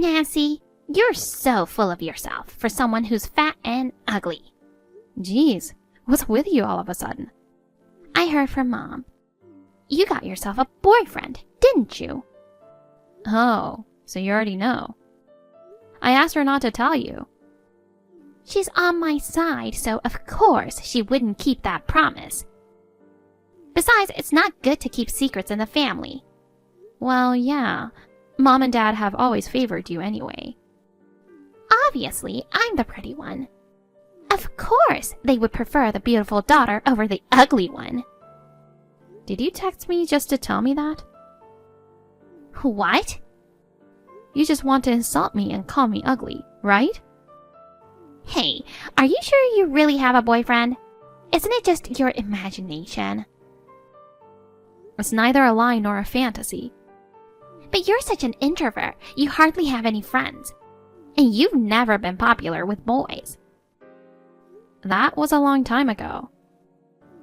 Nancy, you're so full of yourself for someone who's fat and ugly. Geez, what's with you all of a sudden? I heard from Mom. You got yourself a boyfriend, didn't you? Oh, so you already know. I asked her not to tell you. She's on my side, so of course she wouldn't keep that promise. Besides, it's not good to keep secrets in the family. Well, yeah. Mom and Dad have always favored you anyway. Obviously, I'm the pretty one. Of course, they would prefer the beautiful daughter over the ugly one. Did you text me just to tell me that? What? You just want to insult me and call me ugly, right? Hey, are you sure you really have a boyfriend? Isn't it just your imagination? It's neither a lie nor a fantasy. But you're such an introvert, you hardly have any friends. And you've never been popular with boys. That was a long time ago.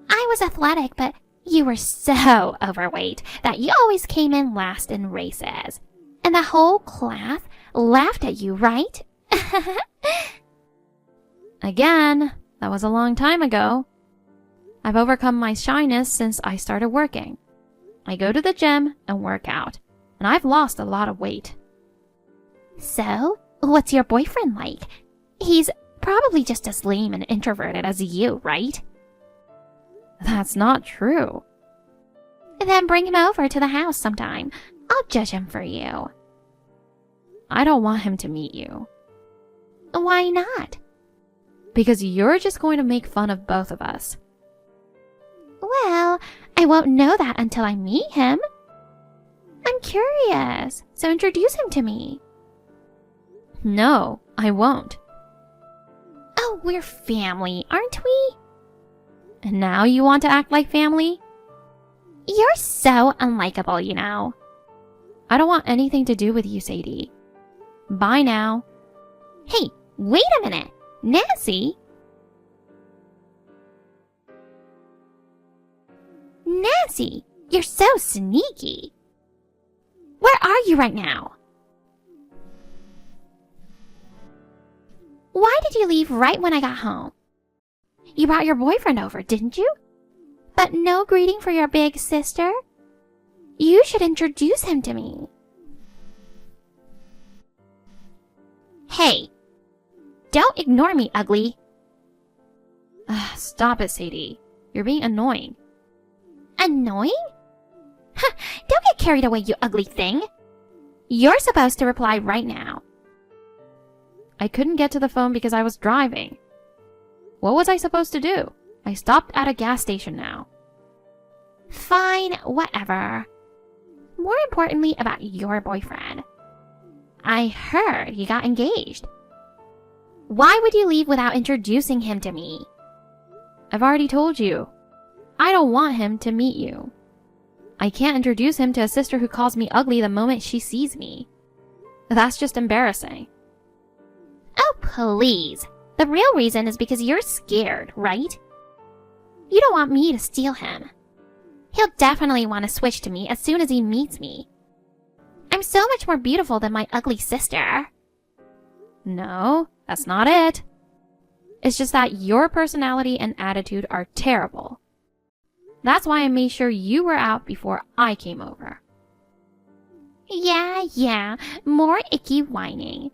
I was athletic, but you were so overweight that you always came in last in races. And the whole class laughed at you, right? Again, that was a long time ago. I've overcome my shyness since I started working. I go to the gym and work out, and I've lost a lot of weight. So, what's your boyfriend like? He's probably just as lame and introverted as you, right? That's not true. Then bring him over to the house sometime. I'll judge him for you. I don't want him to meet you. Why not? Because you're just going to make fun of both of us. Well, I won't know that until I meet him. I'm curious, so introduce him to me. No, I won't. Oh, we're family, aren't we? And now you want to act like family? You're so unlikable, you know. I don't want anything to do with you, Sadie. Bye now. Hey, wait a minute. Nancy? Nancy, you're so sneaky. Where are you right now? Why did you leave right when I got home? You brought your boyfriend over, didn't you? But no greeting for your big sister? You should introduce him to me. Hey, don't ignore me, ugly. Stop it, Sadie. You're being annoying. Annoying? Don't get carried away, you ugly thing. You're supposed to reply right now. I couldn't get to the phone because I was driving. What was I supposed to do? I stopped at a gas station now. Fine, whatever. More importantly about your boyfriend. I heard he got engaged. Why would you leave without introducing him to me? I've already told you. I don't want him to meet you. I can't introduce him to a sister who calls me ugly the moment she sees me. That's just embarrassing. Oh, please. The real reason is because you're scared, right? You don't want me to steal him. He'll definitely want to switch to me as soon as he meets me. I'm so much more beautiful than my ugly sister. No, that's not it. It's just that your personality and attitude are terrible. That's why I made sure you were out before I came over. Yeah, more icky whining.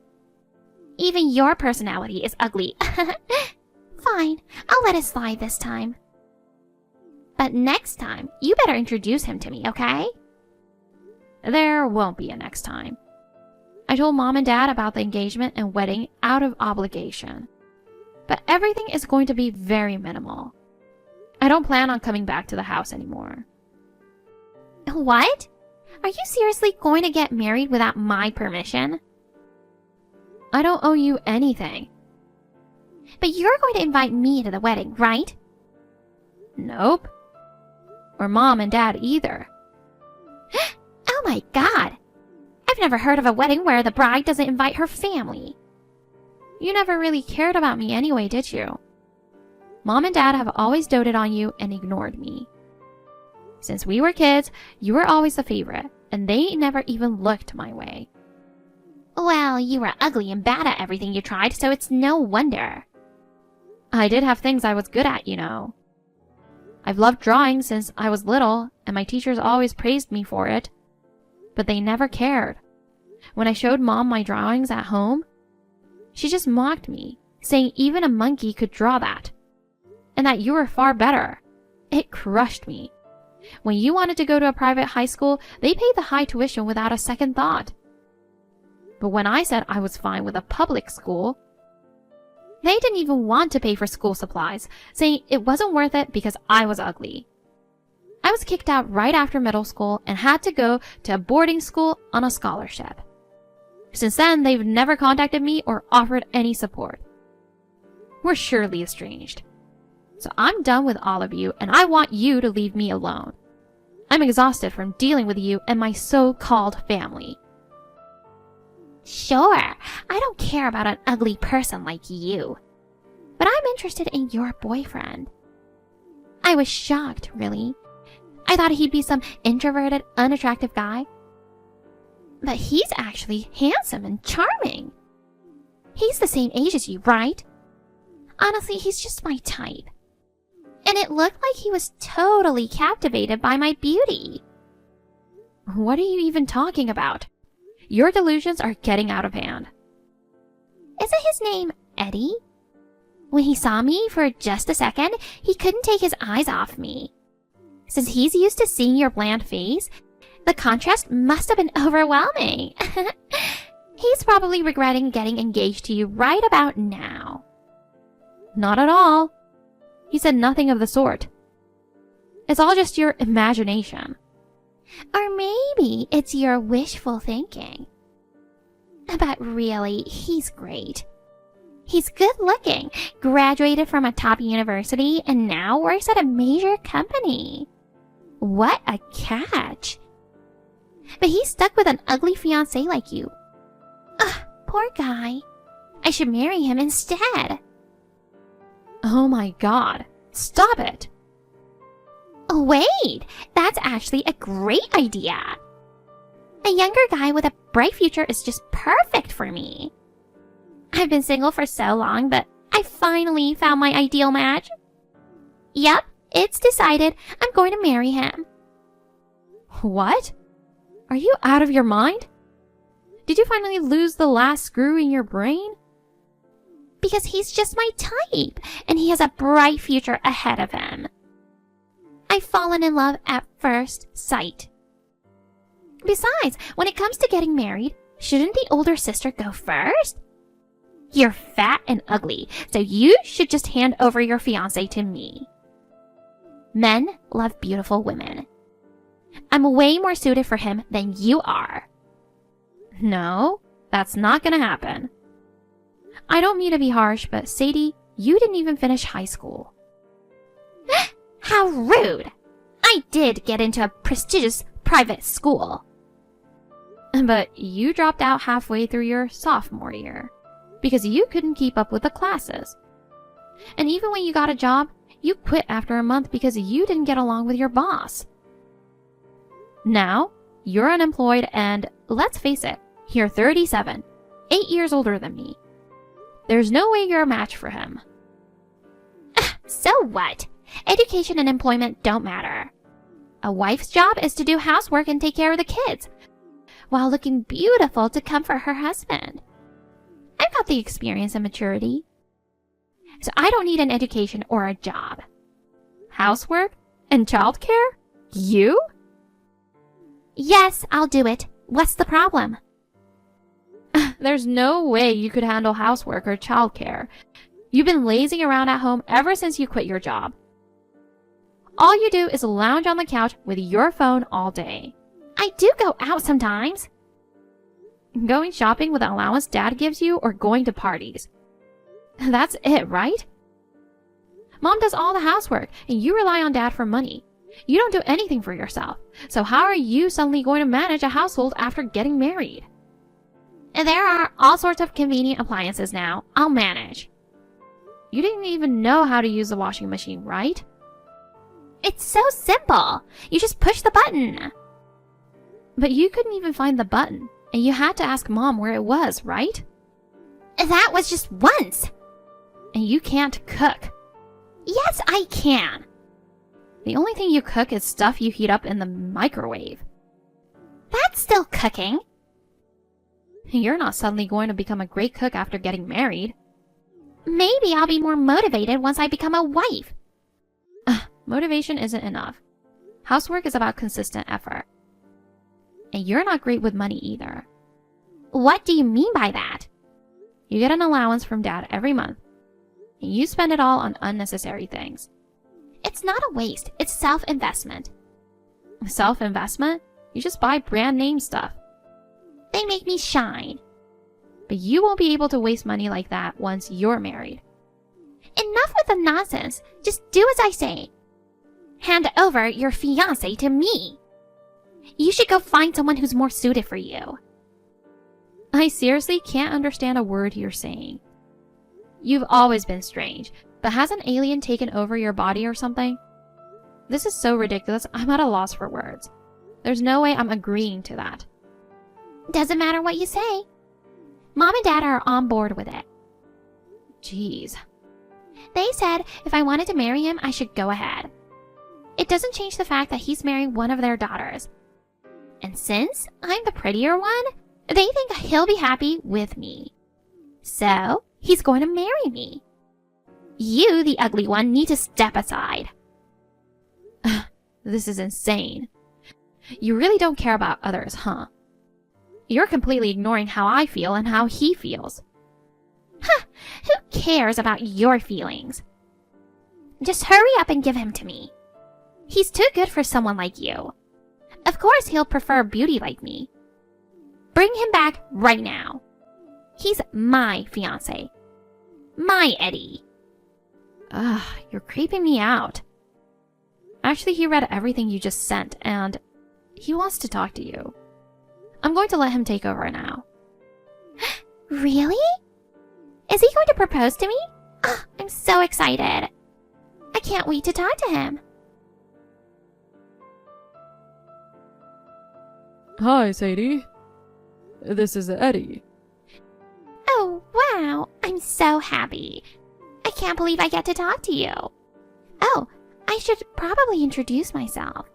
Even your personality is ugly. Fine, I'll let it slide this time. But next time, you better introduce him to me, okay? There won't be a next time. I told Mom and Dad about the engagement and wedding out of obligation. But everything is going to be very minimal. I don't plan on coming back to the house anymore. What? Are you seriously going to get married without my permission? I don't owe you anything. But you're going to invite me to the wedding, right? Nope. Or Mom and Dad either. Oh my god! I've never heard of a wedding where the bride doesn't invite her family. You never really cared about me anyway, did you? Mom and Dad have always doted on you and ignored me. Since we were kids, you were always the favorite, and they never even looked my way. Well, you were ugly and bad at everything you tried, so it's no wonder. I did have things I was good at, you know. I've loved drawing since I was little, and my teachers always praised me for it. But they never cared. When I showed Mom my drawings at home, she just mocked me, saying even a monkey could draw that, and that you were far better. It crushed me. When you wanted to go to a private high school, they paid the high tuition without a second thought. But when I said I was fine with a public school, they didn't even want to pay for school supplies, saying it wasn't worth it because I was ugly. I was kicked out right after middle school and had to go to a boarding school on a scholarship. Since then, they've never contacted me or offered any support. We're surely estranged. So I'm done with all of you, and I want you to leave me alone. I'm exhausted from dealing with you and my so-called family. Sure, I don't care about an ugly person like you. But I'm interested in your boyfriend. I was shocked, really. I thought he'd be some introverted, unattractive guy. But he's actually handsome and charming. He's the same age as you, right? Honestly, he's just my type. And it looked like he was totally captivated by my beauty. What are you even talking about? Your delusions are getting out of hand. Isn't his name Eddie? When he saw me for just a second, he couldn't take his eyes off me. Since he's used to seeing your bland face, the contrast must have been overwhelming. He's probably regretting getting engaged to you right about now. Not at all. He said nothing of the sort. It's all just your imagination. Or maybe it's your wishful thinking. But really, he's great. He's good looking, graduated from a top university, and now works at a major company. What a catch. But he's stuck with an ugly fiancé like you. Ugh, poor guy. I should marry him instead. Oh my god. Stop it. Wait, that's actually a great idea. A younger guy with a bright future is just perfect for me. I've been single for so long, but I finally found my ideal match. Yep, it's decided. I'm going to marry him. What? Are you out of your mind? Did you finally lose the last screw in your brain? Because he's just my type, and he has a bright future ahead of him. I've fallen in love at first sight. Besides, when it comes to getting married, shouldn't the older sister go first? You're fat and ugly, so you should just hand over your fiancé to me. Men love beautiful women. I'm way more suited for him than you are. No, that's not gonna happen. I don't mean to be harsh, but Sadie, you didn't even finish high school. How rude! I did get into a prestigious private school. But you dropped out halfway through your sophomore year because you couldn't keep up with the classes. And even when you got a job, you quit after a month because you didn't get along with your boss. Now, you're unemployed and, let's face it, you're 37, 8 years older than me. There's no way you're a match for him. So what? Education and employment don't matter. A wife's job is to do housework and take care of the kids, while looking beautiful to comfort her husband. I've got the experience and maturity, so I don't need an education or a job. Housework and childcare? You? Yes, I'll do it. What's the problem? There's no way you could handle housework or childcare. You've been lazing around at home ever since you quit your job. All you do is lounge on the couch with your phone all day. I do go out sometimes. Going shopping with the allowance Dad gives you or going to parties. That's it, right? Mom does all the housework and you rely on Dad for money. You don't do anything for yourself. So how are you suddenly going to manage a household after getting married? There are all sorts of convenient appliances now. I'll manage. You didn't even know how to use the washing machine, right? It's so simple. You just push the button. But you couldn't even find the button. And you had to ask Mom where it was, right? That was just once. And you can't cook. Yes, I can. The only thing you cook is stuff you heat up in the microwave. That's still cooking. You're not suddenly going to become a great cook after getting married. Maybe I'll be more motivated once I become a wife. Motivation isn't enough. Housework is about consistent effort. And you're not great with money either. What do you mean by that? You get an allowance from Dad every month, and you spend it all on unnecessary things. It's not a waste, it's self-investment. Self-investment? You just buy brand name stuff. They make me shine. But you won't be able to waste money like that once you're married. Enough with the nonsense. Just do as I say. Hand over your fiancé to me. You should go find someone who's more suited for you. I seriously can't understand a word you're saying. You've always been strange, but has an alien taken over your body or something? This is so ridiculous, I'm at a loss for words. There's no way I'm agreeing to that. Doesn't matter what you say. Mom and Dad are on board with it. Jeez. They said if I wanted to marry him, I should go ahead. It doesn't change the fact that he's marrying one of their daughters. And since I'm the prettier one, they think he'll be happy with me. So, he's going to marry me. You, the ugly one, need to step aside. This is insane. You really don't care about others, huh? You're completely ignoring how I feel and how he feels. Huh, who cares about your feelings? Just hurry up and give him to me. He's too good for someone like you. Of course he'll prefer beauty like me. Bring him back right now. He's my fiancé. My Eddie. You're creeping me out. Actually, he read everything you just sent, and he wants to talk to you. I'm going to let him take over now. Really? Is he going to propose to me? Oh, I'm so excited. I can't wait to talk to him. Hi, Sadie. This is Eddie. Oh, wow. I'm so happy. I can't believe I get to talk to you. Oh, I should probably introduce myself.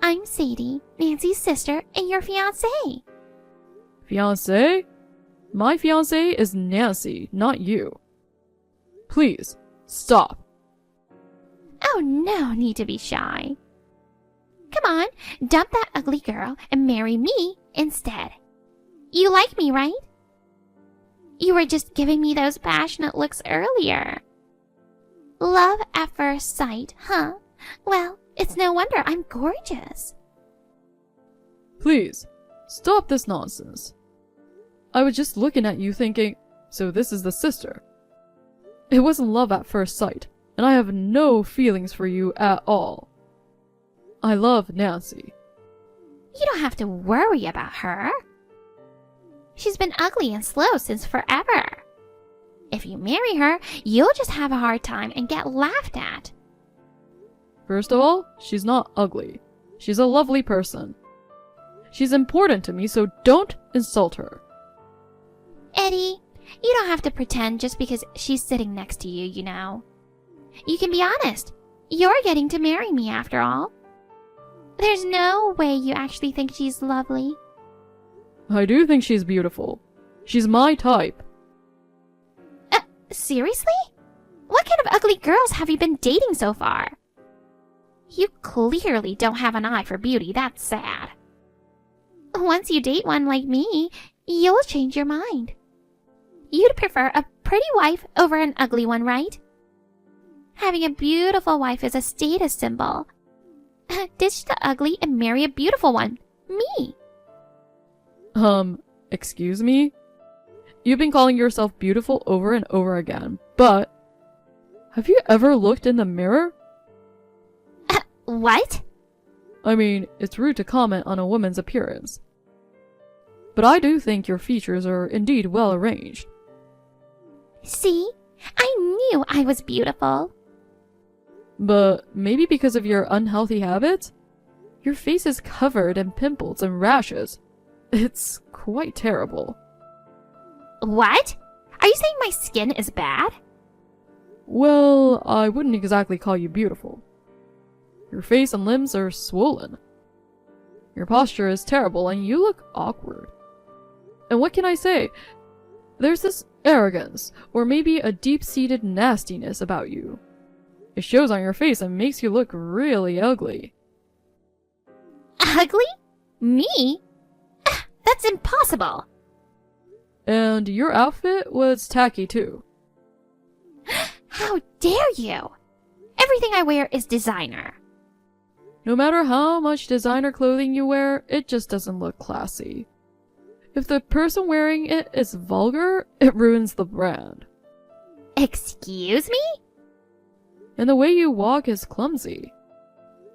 I'm Sadie, Nancy's sister, and your fiancé. Fiancé? My fiancé is Nancy, not you. Please, stop. Oh, no need to be shy. Come on, dump that ugly girl and marry me instead. You like me, right? You were just giving me those passionate looks earlier. Love at first sight, huh? Well, it's no wonder I'm gorgeous. Please, stop this nonsense. I was just looking at you thinking, so this is the sister. It wasn't love at first sight, and I have no feelings for you at all. I love Nancy. You don't have to worry about her. She's been ugly and slow since forever. If you marry her, you'll just have a hard time and get laughed at. First of all, she's not ugly. She's a lovely person. She's important to me, so don't insult her. Eddie, you don't have to pretend just because she's sitting next to you, you know. You can be honest. You're getting to marry me after all. There's no way you actually think she's lovely. I do think she's beautiful. She's my type. Seriously? What kind of ugly girls have you been dating so far? You clearly don't have an eye for beauty, that's sad. Once you date one like me, you'll change your mind. You'd prefer a pretty wife over an ugly one, right? Having a beautiful wife is a status symbol. Ditch the ugly and marry a beautiful one. Me. Excuse me? You've been calling yourself beautiful over and over again, but have you ever looked in the mirror? What? I mean, it's rude to comment on a woman's appearance. But I do think your features are indeed well arranged. See? I knew I was beautiful. But maybe because of your unhealthy habits? Your face is covered in pimples and rashes. It's quite terrible. What? Are you saying my skin is bad? Well, I wouldn't exactly call you beautiful. Your face and limbs are swollen. Your posture is terrible and you look awkward. And what can I say? There's this arrogance, or maybe a deep-seated nastiness about you. It shows on your face and makes you look really ugly. Ugly? Me? That's impossible. And your outfit was tacky too. How dare you? Everything I wear is designer. No matter how much designer clothing you wear, it just doesn't look classy. If the person wearing it is vulgar, it ruins the brand. Excuse me? And the way you walk is clumsy.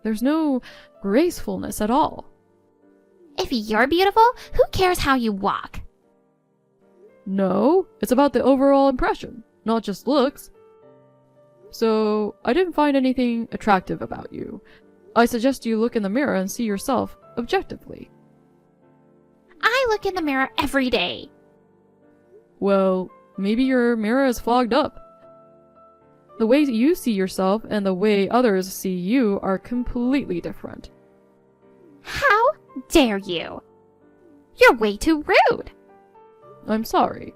There's no gracefulness at all. If you're beautiful, who cares how you walk? No, it's about the overall impression, not just looks. So, I didn't find anything attractive about you. I suggest you look in the mirror and see yourself objectively. I look in the mirror every day. Well, maybe your mirror is fogged up. The way you see yourself and the way others see you are completely different. How dare you? You're way too rude. I'm sorry.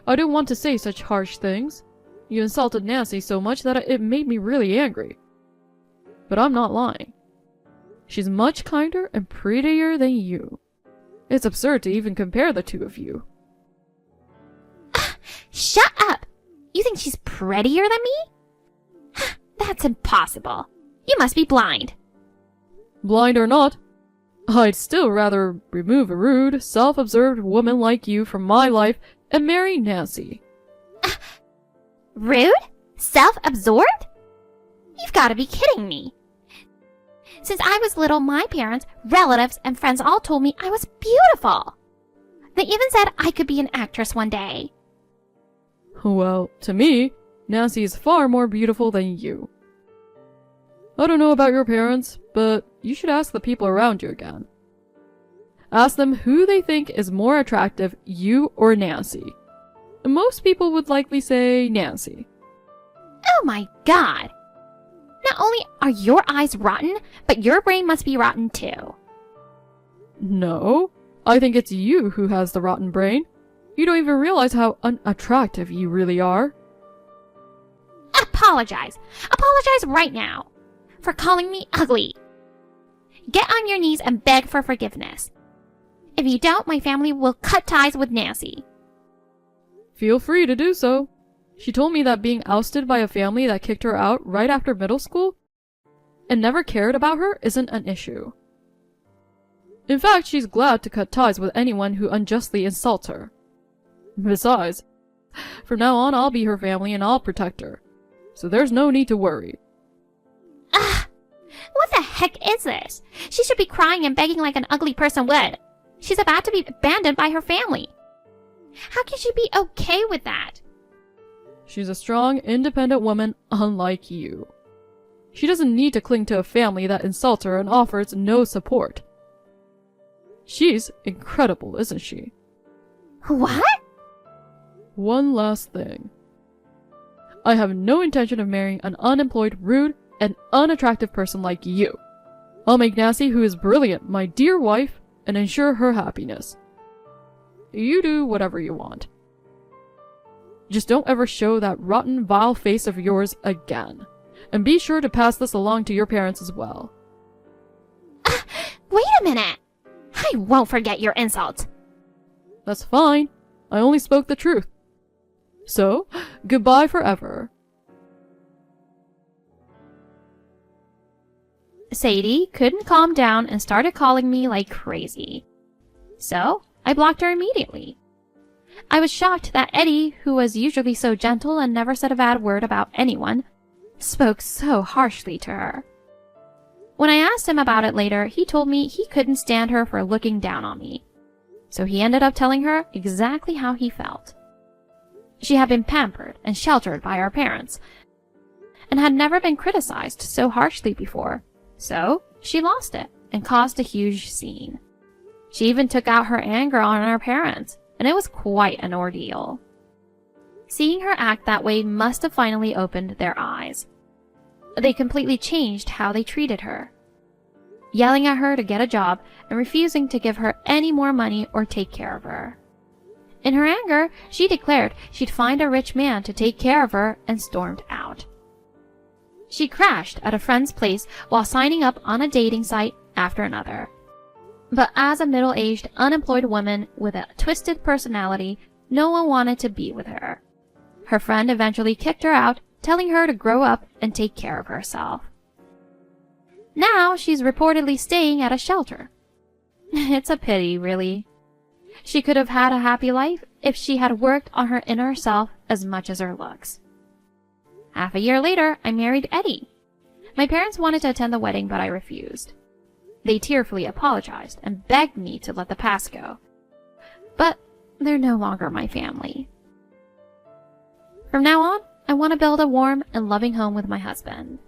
I didn't want to say such harsh things. You insulted Nancy so much that it made me really angry. But I'm not lying. She's much kinder and prettier than you. It's absurd to even compare the two of you. Shut up! You think she's prettier than me? That's impossible. You must be blind. Blind or not, I'd still rather remove a rude, self-absorbed woman like you from my life and marry Nancy. Rude? Self-absorbed? You've got to be kidding me. Since I was little, my parents, relatives, and friends all told me I was beautiful. They even said I could be an actress one day. Well, to me, Nancy is far more beautiful than you. I don't know about your parents, but you should ask the people around you again. Ask them who they think is more attractive, you or Nancy. Most people would likely say Nancy. Oh my god! Not only are your eyes rotten, but your brain must be rotten too. No, I think it's you who has the rotten brain. You don't even realize how unattractive you really are. Apologize. Apologize right now for calling me ugly. Get on your knees and beg for forgiveness. If you don't, my family will cut ties with Nancy. Feel free to do so. She told me that being ousted by a family that kicked her out right after middle school and never cared about her isn't an issue. In fact, she's glad to cut ties with anyone who unjustly insults her. Besides, from now on I'll be her family and I'll protect her. So there's no need to worry. Ugh! What the heck is this? She should be crying and begging like an ugly person would. She's about to be abandoned by her family. How can she be okay with that? She's a strong, independent woman unlike you. She doesn't need to cling to a family that insults her and offers no support. She's incredible, isn't she? What? One last thing. I have no intention of marrying an unemployed, rude, and unattractive person like you. I'll make Nancy, who is brilliant, my dear wife, and ensure her happiness. You do whatever you want. Just don't ever show that rotten, vile face of yours again. And be sure to pass this along to your parents as well. Wait a minute. I won't forget your insult. That's fine. I only spoke the truth. So, goodbye forever. Sadie couldn't calm down and started calling me like crazy. So, I blocked her immediately. I was shocked that Eddie, who was usually so gentle and never said a bad word about anyone, spoke so harshly to her. When I asked him about it later, he told me he couldn't stand her for looking down on me. So he ended up telling her exactly how he felt. She had been pampered and sheltered by her parents, and had never been criticized so harshly before. So she lost it and caused a huge scene. She even took out her anger on our parents, and it was quite an ordeal. Seeing her act that way must have finally opened their eyes. They completely changed how they treated her, yelling at her to get a job and refusing to give her any more money or take care of her. In her anger, she declared she'd find a rich man to take care of her and stormed out. She crashed at a friend's place while signing up on a dating site after another. But as a middle-aged, unemployed woman with a twisted personality, no one wanted to be with her. Her friend eventually kicked her out, telling her to grow up and take care of herself. Now she's reportedly staying at a shelter. It's a pity, really. She could have had a happy life if she had worked on her inner self as much as her looks. Half a year later, I married Eddie. My parents wanted to attend the wedding, but I refused. They tearfully apologized and begged me to let the past go. But they're no longer my family. From now on, I want to build a warm and loving home with my husband.